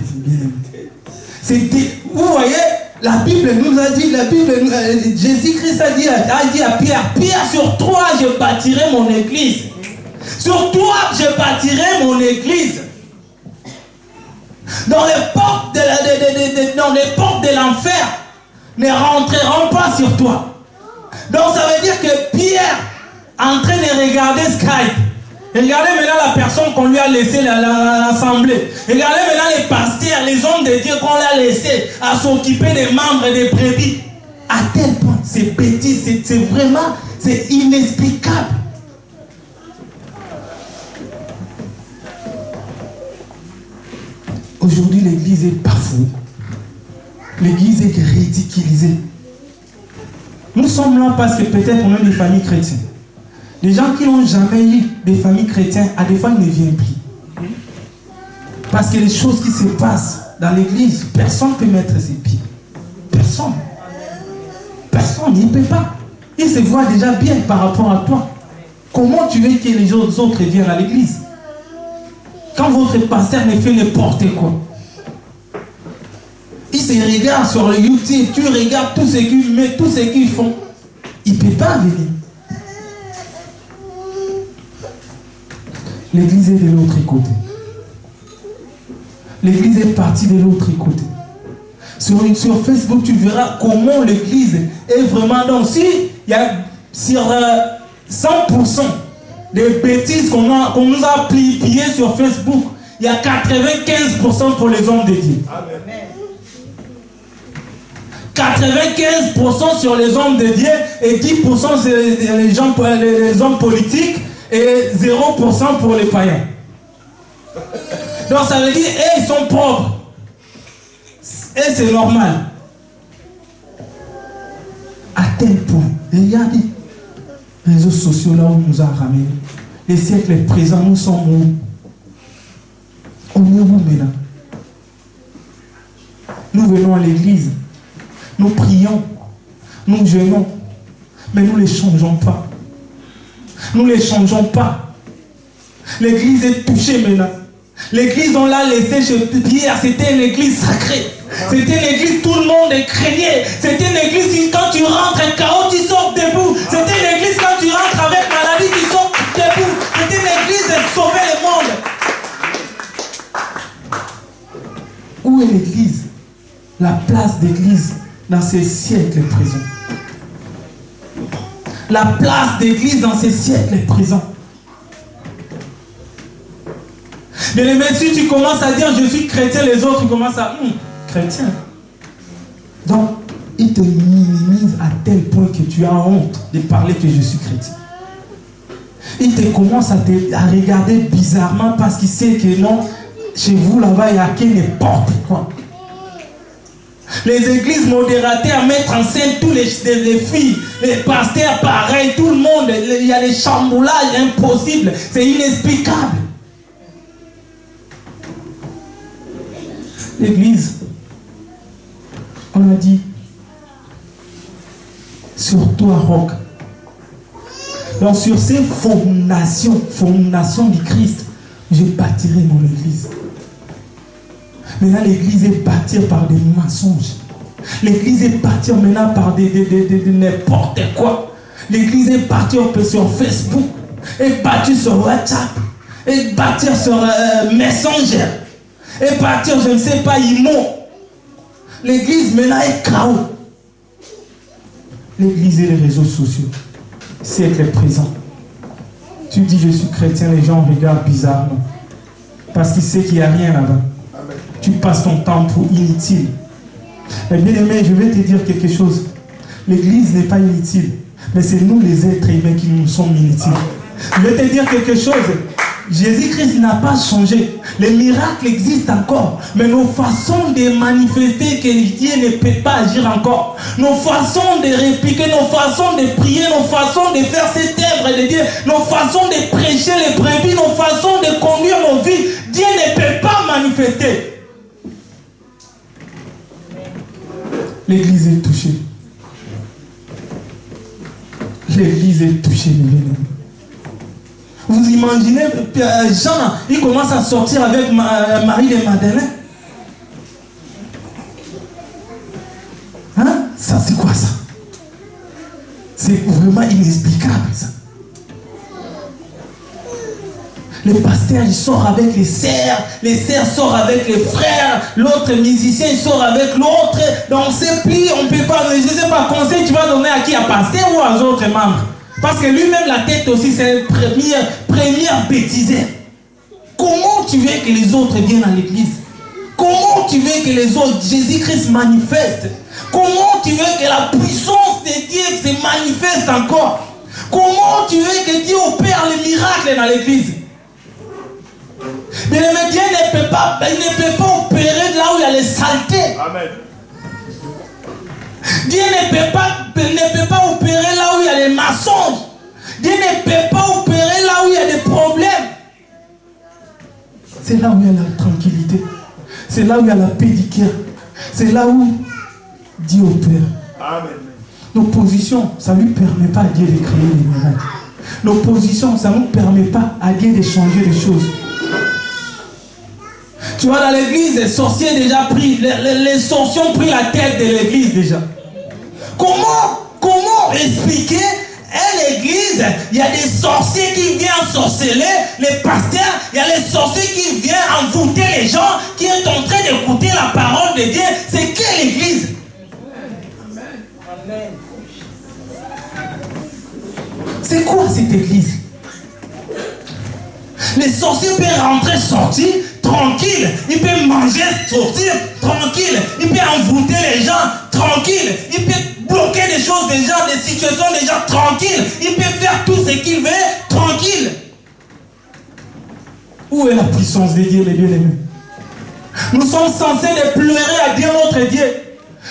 Vous voyez, la Bible nous a dit, Jésus-Christ a dit à Pierre, Pierre, sur toi je bâtirai mon église. Sur toi je bâtirai mon église. Dans les portes de l'enfer ne rentreront pas sur toi. Donc ça veut dire que Pierre, en train de regarder Skype, regardez maintenant la personne qu'on lui a laissé l'assemblée. Regardez maintenant les pasteurs, les hommes de Dieu qu'on l'a laissé à s'occuper des membres et des brebis. À tel point, c'est bêtise, c'est vraiment, c'est inexplicable. Aujourd'hui, l'église est bafouée. L'église est ridiculisée. Nous sommes là parce que peut-être on est des familles chrétiennes. Les gens qui n'ont jamais eu des familles chrétiennes, à des fois, ils ne viennent plus. Parce que les choses qui se passent dans l'église, personne ne peut mettre ses pieds. Personne. Personne, il ne peut pas. Il se voit déjà bien par rapport à toi. Comment tu veux que les autres viennent à l'église? Quand votre pasteur ne fait n'importe quoi, il se regarde sur le YouTube, tu regardes tout ce qu'ils mettent, tout ce qu'ils font. Il ne peut pas venir. L'église est de l'autre côté. L'église est partie de l'autre côté. Sur Facebook, tu verras comment l'église est vraiment. Donc, si il y a sur 100% des bêtises qu'on nous a pliées sur Facebook, il y a 95% pour les hommes de Dieu. Amen. 95% sur les hommes de Dieu et 10% sur les hommes politiques et 0% pour les païens. Donc ça veut dire, ils sont propres. Et c'est normal. À tel point, regardez, les réseaux sociaux là où nous a ramenés. Les siècles présents, nous sommes où? On est où maintenant? Nous venons à l'église, nous prions, nous jeûnons, mais nous ne les changeons pas. Nous ne les changeons pas. L'église est touchée maintenant. L'église, on l'a laissée chez Pierre, c'était une église sacrée. C'était une église, tout le monde craignait. C'était une église, quand tu rentres un chaos, tu sors debout. C'était une église, quand tu rentres avec maladie, tu sors debout. C'était une église de sauver le monde. Où est l'église? La place d'église dans ces siècles présents. La place d'église dans ces siècles présents. Mais si tu commences à dire je suis chrétien, les autres ils commencent à chrétien. Donc, ils te minimisent à tel point que tu as honte de parler que je suis chrétien. Ils te commencent à regarder bizarrement parce qu'ils savent que non, chez vous là-bas, il n'y a que n'importe quoi. Les églises modératées à mettre en scène tous les filles, les pasteurs pareil, tout le monde, il y a des chamboulages impossibles, c'est inexplicable. L'église, on a dit, sur toi roc. Donc sur ces fondations du Christ, je bâtirai mon église. Maintenant, l'église est bâtie par des mensonges. L'église est bâtie maintenant par n'importe quoi. L'église est bâtie sur Facebook, est bâtie sur WhatsApp, est bâtie sur Messenger, est bâtie, je ne sais pas, IMO. L'église maintenant est chaos. L'église et les réseaux sociaux, siècle présent. Tu dis je suis chrétien, les gens regardent bizarrement. Parce qu'ils savent qu'il n'y a rien là-bas. Tu passes ton temps pour inutile. Mais bien aimé, je vais te dire quelque chose. L'église n'est pas inutile. Mais c'est nous les êtres humains qui nous sommes inutiles. Je vais te dire quelque chose. Jésus-Christ n'a pas changé. Les miracles existent encore. Mais nos façons de manifester que Dieu ne peut pas agir encore. Nos façons de répliquer, nos façons de prier, nos façons de faire cette œuvre de Dieu, nos façons de prêcher les brebis, nos façons de conduire nos vies, Dieu ne peut pas manifester. L'église est touchée. L'église est touchée, mes amis. Vous imaginez, Jean, il commence à sortir avec Marie de Madeleine. Hein? Ça, c'est quoi ça? C'est vraiment inexplicable, ça. Le pasteur, il sort avec les sœurs sortent avec les frères, l'autre musicien, il sort avec l'autre. Donc, c'est plus, on ne peut pas, je ne sais pas, conseil, tu vas donner à qui? À pasteur ou aux autres membres? Parce que lui-même, la tête aussi, c'est une première bêtise. Comment tu veux que les autres viennent à l'église? Comment tu veux que les autres, Jésus-Christ manifeste? Comment tu veux que la puissance de Dieu se manifeste encore? Comment tu veux que Dieu opère les miracles dans l'église? Mais le Dieu ne peut pas opérer là où il y a les saletés. Amen. Dieu ne peut pas opérer là où il y a les mensonges. Dieu ne peut pas opérer là où il y a des problèmes. C'est là où il y a la tranquillité. C'est là où il y a la paix du cœur. C'est là où Dieu opère. Amen. Nos positions, ça ne lui permet pas à Dieu de créer des miracles. Nos positions, ça ne nous permet pas à Dieu de changer les choses. Tu vois, dans l'église, les sorciers déjà pris, les sorciers ont pris la tête de l'église déjà. Comment expliquer une église? Il y a des sorciers qui viennent ensorceler les pasteurs, il y a les sorciers qui viennent envoûter les gens, qui sont en train d'écouter la parole de Dieu. C'est quelle église? Amen. C'est quoi cette église? Les sorciers peuvent rentrer, sortir, tranquille. Ils peuvent manger, sortir, tranquille. Ils peuvent envoûter les gens, tranquille. Ils peuvent bloquer des choses des gens, des situations des gens, tranquille. Ils peuvent faire tout ce qu'ils veulent, tranquille. Où est la puissance de Dieu, les bien-aimés? Nous sommes censés de pleurer à Dieu, notre Dieu.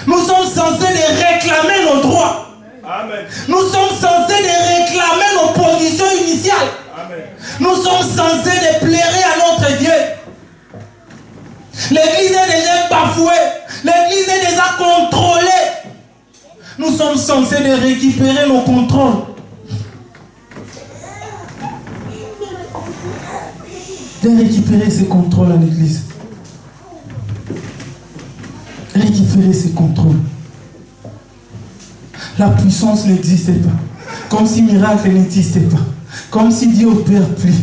Nous sommes censés de réclamer nos droits. Amen. Nous sommes censés de réclamer nos positions initiales. Amen. Nous sommes censés de pleurer à notre Dieu. L'église est déjà bafouée. L'église est déjà contrôlée. Nous sommes censés de récupérer nos contrôles. de récupérer ses contrôles à l'église. Récupérer ses contrôles. La puissance n'existait pas. Comme si miracle n'existait pas. Comme si Dieu opère plus.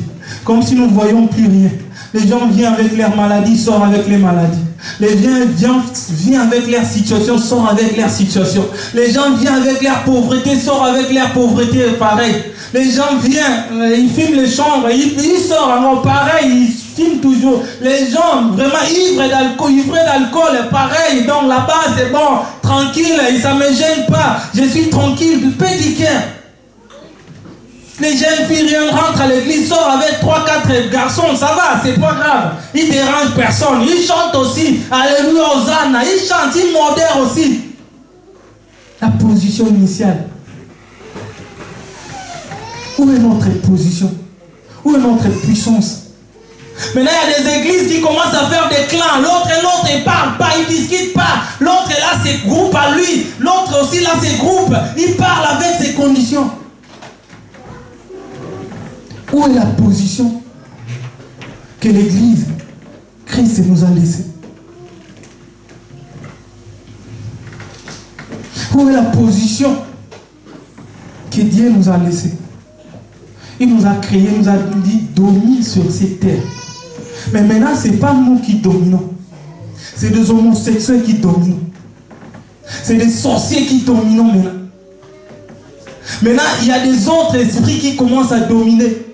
Comme si nous ne voyons plus rien. Les gens viennent avec leurs maladies, sortent avec les maladies. Les gens viennent avec leur situation, sortent avec leur situation. Les gens viennent avec leur pauvreté, sortent avec leur pauvreté, pareil. Les gens viennent, ils filment les chambres, ils sortent encore pareil, ils filment toujours. Les gens vraiment ivres d'alcool, pareil. Donc là-bas c'est bon, tranquille, ça ne me gêne pas. Je suis tranquille, petit cœur. Les jeunes filles rentrent à l'église, sortent avec 3-4 garçons, ça va, c'est pas grave. Ils dérangent personne, ils chantent aussi. Alléluia, Hosanna, ils chantent, ils modèrent aussi. La position initiale. Où est notre position? Où est notre puissance? Maintenant, il y a des églises qui commencent à faire des clans. L'autre, il parle pas, il discute pas. L'autre, là, c'est groupe à lui. L'autre aussi, là, c'est groupe. Il parle avec ses conditions. Où est la position que l'Église, Christ nous a laissée? Où est la position que Dieu nous a laissée? Il nous a créé, nous a dit domine sur cette terre. Mais maintenant, ce n'est pas nous qui dominons. C'est des homosexuels qui dominent. C'est des sorciers qui dominent maintenant. Maintenant, il y a des autres esprits qui commencent à dominer.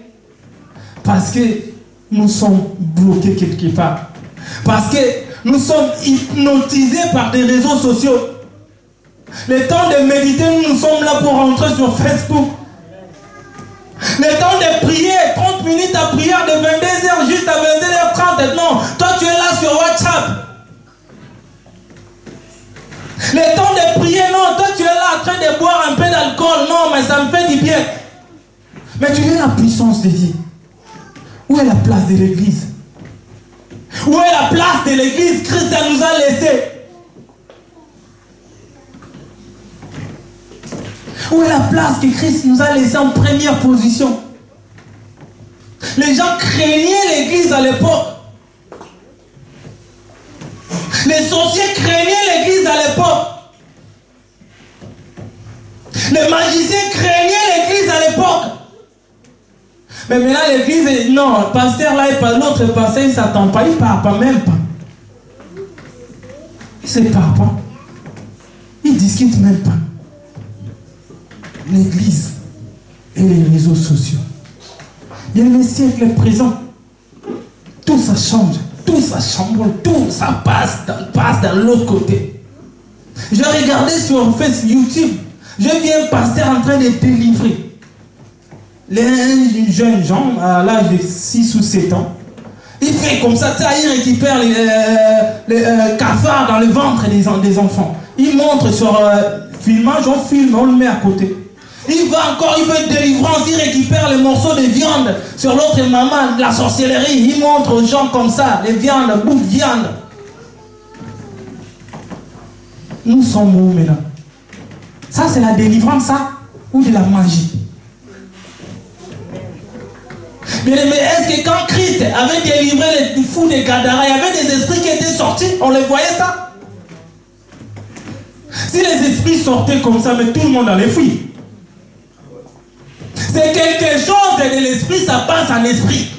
Parce que nous sommes bloqués quelque part. Parce que nous sommes hypnotisés par des réseaux sociaux. Le temps de méditer, nous sommes là pour rentrer sur Facebook. Le temps de prier, 30 minutes à prière de 22h juste à 22h30. Non, toi tu es là sur WhatsApp. Le temps de prier, non, toi tu es là en train de boire un peu d'alcool. Non, mais ça me fait du bien. Mais tu veux la puissance de Dieu. Où est la place de l'église? Où est la place de l'église? Christ nous a laissé. Où est la place que Christ nous a laissé en première position? Les gens craignaient l'église à l'époque. Les sorciers craignaient l'église à l'époque. Les magiciens craignaient l'église à l'époque. Mais maintenant l'église, non, le pasteur là, l'autre pasteur, il ne s'attend pas, il ne parle pas, même pas. Il ne se parle pas. Il ne discute même pas. L'église et les réseaux sociaux. Il y a le siècle présent. Tout ça change, tout ça chamboule, tout ça passe dans l'autre côté. Je regardais sur Facebook, YouTube, je vis un pasteur en train de délivrer. Les jeunes gens à l'âge de 6 ou 7 ans, il fait comme ça, il récupère les cafards dans le ventre des enfants. Il montre sur filmage, on filme, on le met à côté. Il va encore, il veut délivrance, il récupère les morceaux de viande sur l'autre maman, la sorcellerie. Il montre aux gens comme ça, les viandes, bout de viande. Nous sommes où maintenant? Ça c'est la délivrance, ça? Ou de la magie? Mais est-ce que quand Christ avait délivré les fous des Gadara, il y avait des esprits qui étaient sortis? On les voyait ça? Si les esprits sortaient comme ça, mais tout le monde allait fuir. C'est quelque chose de l'esprit, ça passe en esprit.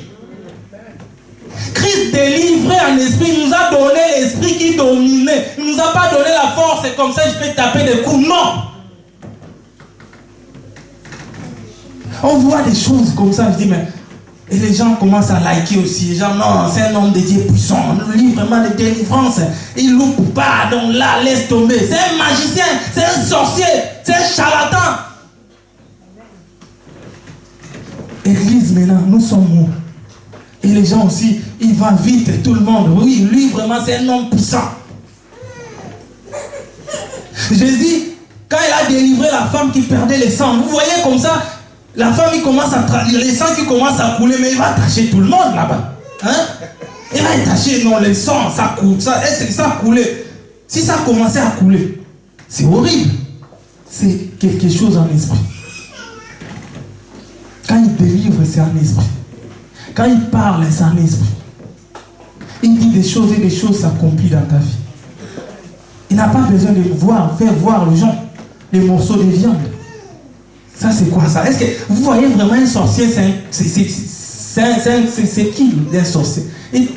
Christ délivré en esprit, il nous a donné l'esprit qui dominait. Il ne nous a pas donné la force, c'est comme ça je peux taper des coups. Non! On voit des choses comme ça, je dis, mais... Et les gens commencent à liker aussi. Les gens, non, c'est un homme de Dieu puissant. Lui, vraiment, de délivrance. Il ne loupe pas, donc là, laisse tomber. C'est un magicien, c'est un sorcier, c'est un charlatan. Église, maintenant, nous sommes où? Et les gens aussi, ils vont vite, tout le monde. Oui, lui, vraiment, c'est un homme puissant. Jésus, quand il a délivré la femme qui perdait le sang, vous voyez comme ça, la femme, il commence à les sangs qui commencent à couler, mais il va attacher tout le monde là-bas. Hein? Il va attacher, non, le sang, ça coule, ça a coulé. Si ça a commencé à couler, c'est horrible. C'est quelque chose en esprit. Quand il délivre, c'est en esprit. quand il parle, c'est un esprit. Il dit des choses et des choses s'accomplissent dans ta vie. Il n'a pas besoin de faire voir aux gens les morceaux de viande. Ça, c'est quoi ça? Est-ce que vous voyez vraiment un sorcier? C'est qui un sorcier? Et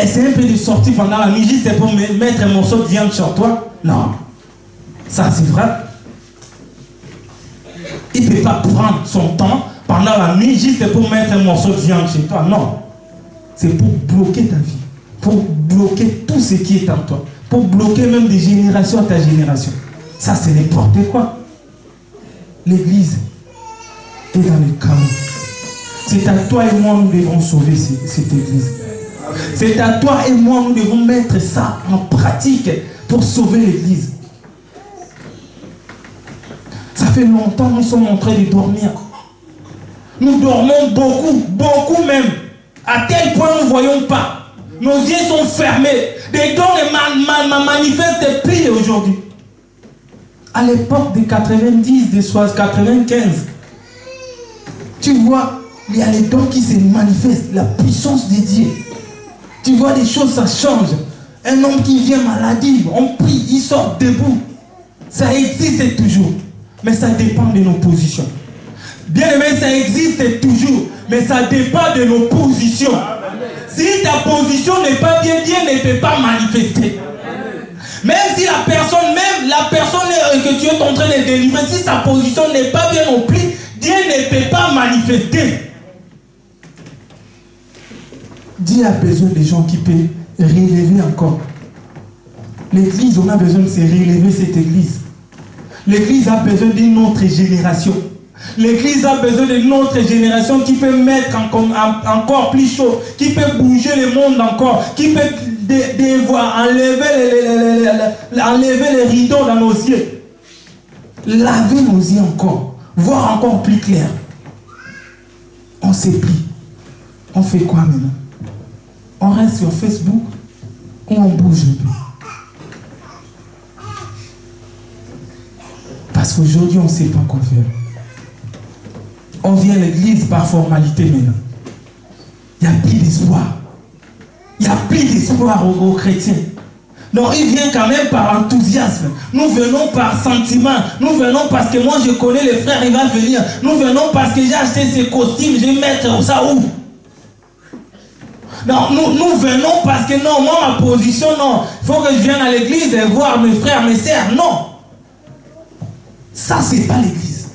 c'est un peu de sortir pendant la nuit juste pour mettre un morceau de viande sur toi? Non. Ça, c'est vrai. Il ne peut pas prendre son temps pendant la nuit juste pour mettre un morceau de viande chez toi. Non. C'est pour bloquer ta vie. Pour bloquer tout ce qui est en toi. Pour bloquer même de génération à ta génération. Ça, c'est n'importe quoi. L'église est dans le chaos. C'est à toi et moi, nous devons sauver cette église. C'est à toi et moi, nous devons mettre ça en pratique pour sauver l'église. Ça fait longtemps que nous sommes en train de dormir. Nous dormons beaucoup, beaucoup même. À tel point nous ne voyons pas. Nos yeux sont fermés. Des dons manifestent pire aujourd'hui. À l'époque des 90, des 95, tu vois, il y a les dons qui se manifestent, la puissance de Dieu. Tu vois des choses, ça change. Un homme qui vient maladie, on prie, il sort debout. Ça existe toujours, mais ça dépend de nos positions. Bien aimé, ça existe toujours, mais ça dépend de nos positions. Si ta position n'est pas bien, Dieu ne peut pas manifester. Même si la personne que tu es en train de délivrer, si sa position n'est pas bien non plus, Dieu ne peut pas manifester. Dieu a besoin des gens qui peuvent relever encore. L'église, on a besoin de se relever cette église. L'église a besoin d'une autre génération. L'église a besoin d'une autre génération qui peut mettre encore plus chaud, qui peut bouger le monde encore, qui peut enlever les rideaux dans nos yeux. Laver nos yeux encore, voir encore plus clair. On se plie. On fait quoi maintenant? On reste sur Facebook ou on bouge un peu? Parce qu'aujourd'hui, on ne sait pas quoi faire. On vient à l'église par formalité maintenant. Il n'y a plus d'espoir. Il n'y a plus d'espoir aux chrétiens. Non, il vient quand même par enthousiasme. Nous venons par sentiment. Nous venons parce que moi je connais les frères, il va venir. Nous venons parce que j'ai acheté ces costumes, je vais mettre ça où? Non, nous venons parce que non, moi ma position, non. Il faut que je vienne à l'église et voir mes frères, mes sœurs. Non. Ça, c'est pas l'église.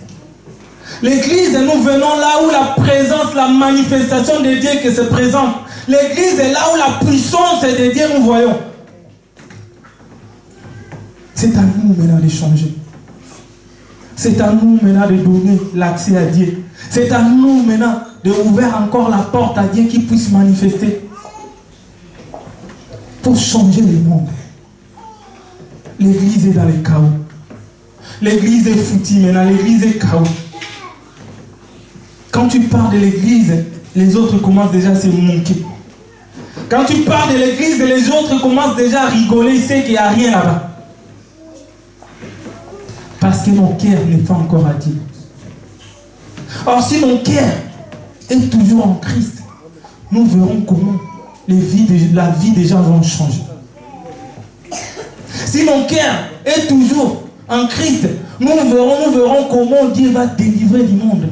L'église, nous venons là où la présence, la manifestation de Dieu qui se présente. L'église est là où la puissance de Dieu nous voyons. C'est à nous maintenant de changer. C'est à nous maintenant de donner l'accès à Dieu. C'est à nous maintenant de ouvrir encore la porte à Dieu qui puisse manifester. Pour changer le monde. L'église est dans le chaos. L'église est foutue maintenant, l'église est chaos. Quand tu parles de l'église, les autres commencent déjà à se moquer. Quand tu parles de l'église, les autres commencent déjà à rigoler, ils savent qu'il n'y a rien là-bas. Parce que mon cœur n'est pas encore à Dieu. Or, si mon cœur est toujours en Christ, nous verrons comment la vie des gens vont changer. Si mon cœur est toujours en Christ, nous verrons comment Dieu va délivrer du monde,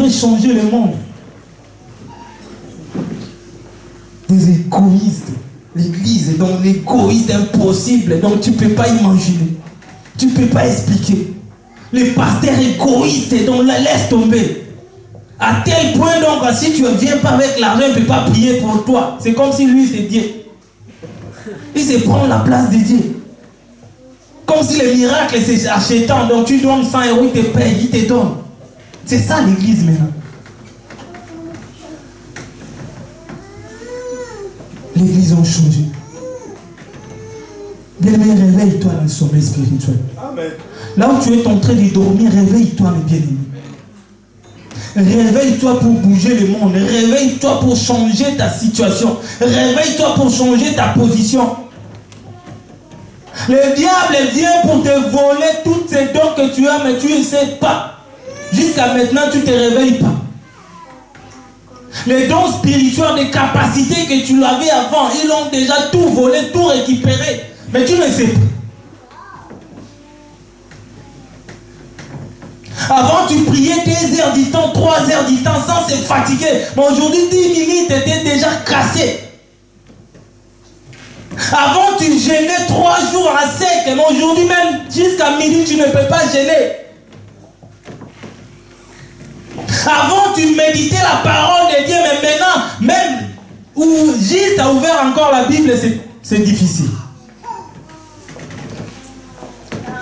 changer le monde. Des égoïstes, l'église, donc l'égoïste impossible, donc tu ne peux pas imaginer, tu ne peux pas expliquer. Les pasteurs égoïstes, donc laisse tomber. À tel point, donc, si tu ne viens pas avec l'argent, il ne peut pas prier pour toi. C'est comme si lui, c'est Dieu. Il se prend la place de Dieu. Comme si le miracle, c'est achetant. Donc, tu donnes 100 euros, il te paye, il te donne. C'est ça l'église maintenant. L'église a changé. Bien-aimé, réveille-toi dans le sommeil spirituel. Amen. Là où tu es en train de dormir, réveille-toi, mes bien-aimés. Réveille-toi pour bouger le monde. Réveille-toi pour changer ta situation. Réveille-toi pour changer ta position. Le diable vient pour te voler toutes ces dons que tu as, mais tu ne sais pas. Jusqu'à maintenant, tu ne te réveilles pas. Les dons spirituels, les capacités que tu avais avant, ils ont déjà tout volé, tout récupéré. Mais tu ne sais pas. Avant, tu priais 2 heures du temps, 3 heures du temps sans se fatiguer. Mais aujourd'hui, 10 minutes étaient déjà cassées. Avant, tu gênais 3 jours à sec. Mais aujourd'hui, même jusqu'à midi, tu ne peux pas gêner. Avant, tu méditais la parole de Dieu. Mais maintenant, même où juste a ouvert encore la Bible, c'est difficile.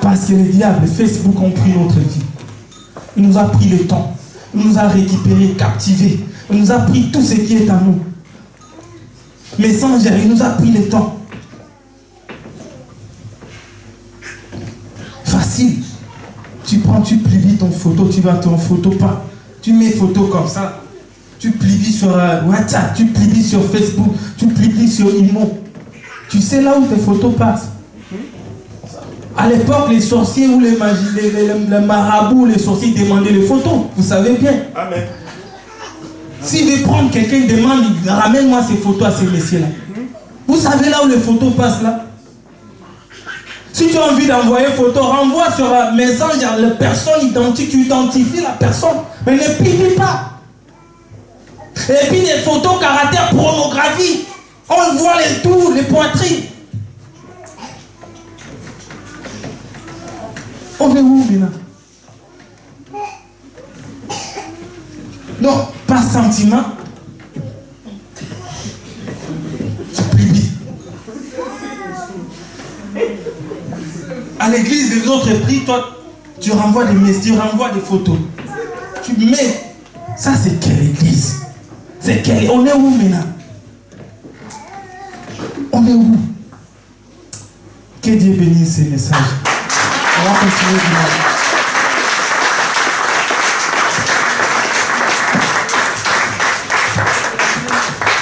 Parce que le diable, Facebook ont pris notre vie. Il nous a pris le temps. Il nous a récupérés, captivés. Il nous a pris tout ce qui est à nous. Messenger, il nous a pris le temps. Facile. Tu prends, tu plies ton photo, tu vas ton photo pas. Tu mets photo comme ça. Tu plies sur WhatsApp, tu plies sur Facebook, tu plies sur Imo. Tu sais là où tes photos passent. À l'époque, les sorciers ou les marabouts, les sorciers demandaient les photos. Vous savez bien. Amen. S'il veut prendre quelqu'un, il demande, ramène-moi ces photos à ces messieurs-là. Vous savez là où les photos passent là? Si tu as envie d'envoyer une photo, renvoie sur un message à la personne identique, tu identifies la personne. Mais ne publie pas. Et puis des photos caractère pornographie. On voit les tours, les poitrines. On est où maintenant? Non, pas sentiment. Tu publies. À l'église, les autres prient, toi, tu renvoies des messages, tu renvoies des photos. Tu mets. Ça, c'est quelle église? C'est quelle? On est où maintenant? On est où? Que Dieu bénisse ces messages. On va continuer dimanche.